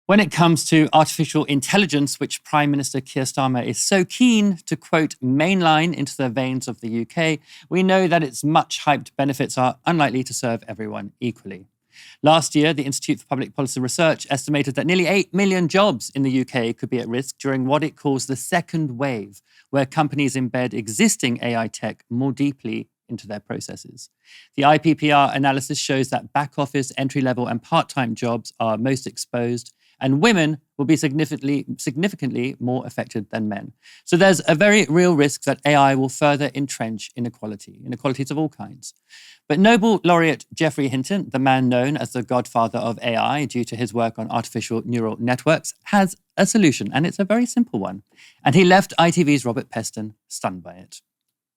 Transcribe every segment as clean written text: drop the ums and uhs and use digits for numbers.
When it comes to artificial intelligence, which Prime Minister Keir Starmer is so keen to, quote, mainline into the veins of the UK, we know that its much hyped benefits are unlikely to serve everyone equally. Last year, the Institute for Public Policy Research estimated that nearly 8 million jobs in the UK could be at risk during what it calls the second wave, where companies embed existing AI tech more deeply into their processes. The IPPR analysis shows that back office, entry-level and part-time jobs are most exposed, and women will be significantly more affected than men. So there's a very real risk that AI will further entrench inequalities of all kinds. But Nobel laureate Geoffrey Hinton, the man known as the Godfather of AI due to his work on artificial neural networks, has a solution, and it's a very simple one. And he left ITV's Robert Peston stunned by it.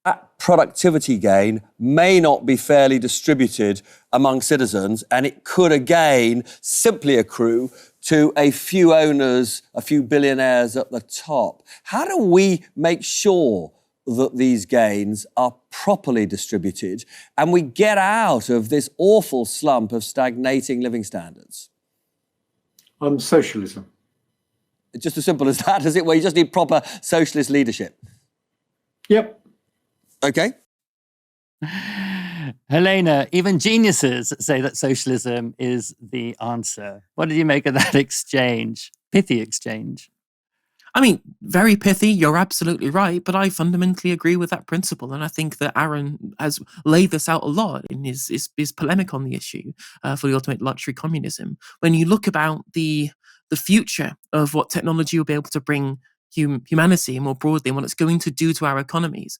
That productivity gain may not be fairly distributed among citizens, and it could again simply accrue to a few owners, a few billionaires at the top. How do we make sure that these gains are properly distributed and we get out of this awful slump of stagnating living standards? Socialism. It's just as simple as that, is it? Where you just need proper socialist leadership? Yep. OK. Helena, even geniuses say that socialism is the answer. What did you make of that exchange? Pithy exchange. I mean, very pithy, you're absolutely right, but I fundamentally agree with that principle. And I think that Aaron has laid this out a lot in his polemic on the issue for the ultimate luxury communism. When you look about the future of what technology will be able to bring humanity more broadly and what it's going to do to our economies,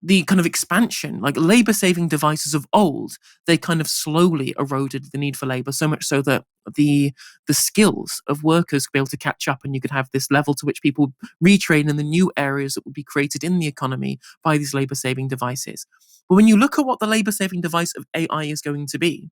the kind of expansion, like labor-saving devices of old, they kind of slowly eroded the need for labor, so much so that the skills of workers could be able to catch up, and you could have this level to which people retrain in the new areas that would be created in the economy by these labor-saving devices. But when you look at what the labor-saving device of AI is going to be,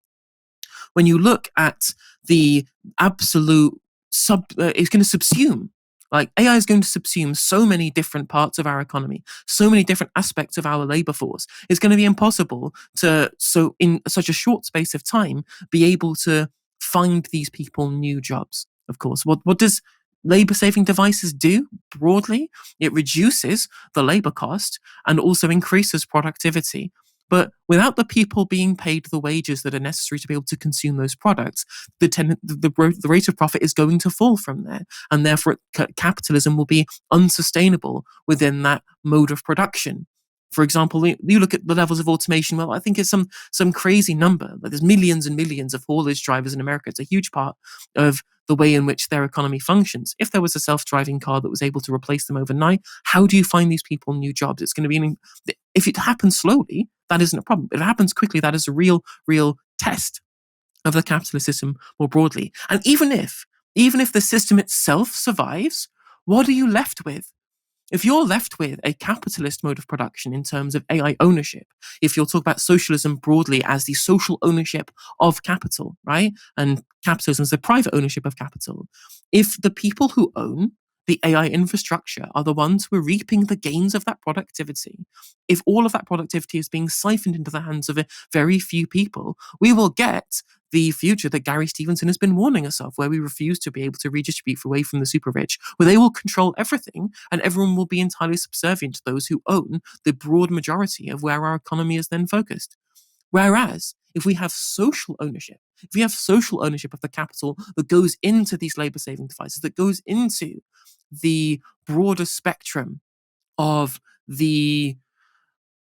when you look at the absolute it's going to subsume. Like, AI is going to subsume so many different parts of our economy, so many different aspects of our labor force. It's going to be impossible to, so in such a short space of time, be able to find these people new jobs. Of course, what does labor-saving devices do broadly? It reduces the labor cost and also increases productivity. But without the people being paid the wages that are necessary to be able to consume those products, the rate of profit is going to fall from there. And therefore, capitalism will be unsustainable within that mode of production. For example, you look at the levels of automation. Well, I think it's some crazy number. Like, there's millions and millions of haulage drivers in America. It's a huge part of the way in which their economy functions. If there was a self-driving car that was able to replace them overnight, how do you find these people new jobs? It's going to be, if it happens slowly, that isn't a problem. If it happens quickly, that is a real test of the capitalist system more broadly. And even if the system itself survives, what are you left with? If you're left with a capitalist mode of production in terms of AI ownership, if you'll talk about socialism broadly as the social ownership of capital, right? And capitalism is the private ownership of capital. If the people who own the AI infrastructure are the ones who are reaping the gains of that productivity, if all of that productivity is being siphoned into the hands of a very few people, we will get the future that Gary Stevenson has been warning us of, where we refuse to be able to redistribute away from the super rich, where they will control everything and everyone will be entirely subservient to those who own the broad majority of where our economy is then focused. Whereas, if we have social ownership of the capital that goes into these labor-saving devices, that goes into the broader spectrum of the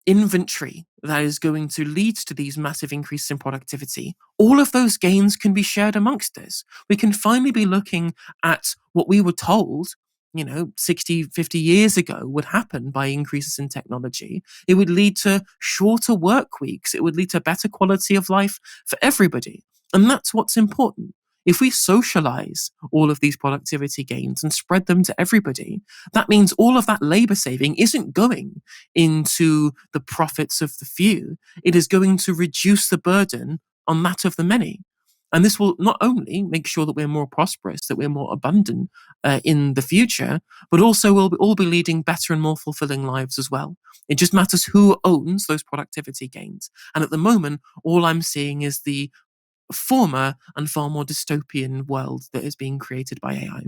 inventory that is going to lead to these massive increases in productivity, all of those gains can be shared amongst us. We can finally be looking at what we were told 60, 50 years ago would happen by increases in technology. It would lead to shorter work weeks. It would lead to better quality of life for everybody. And that's what's important. If we socialize all of these productivity gains and spread them to everybody, that means all of that labor saving isn't going into the profits of the few. It is going to reduce the burden on that of the many. And this will not only make sure that we're more prosperous, that we're more abundant in the future, but also we'll all be leading better and more fulfilling lives as well. It just matters who owns those productivity gains. And at the moment, all I'm seeing is the former and far more dystopian world that is being created by AI.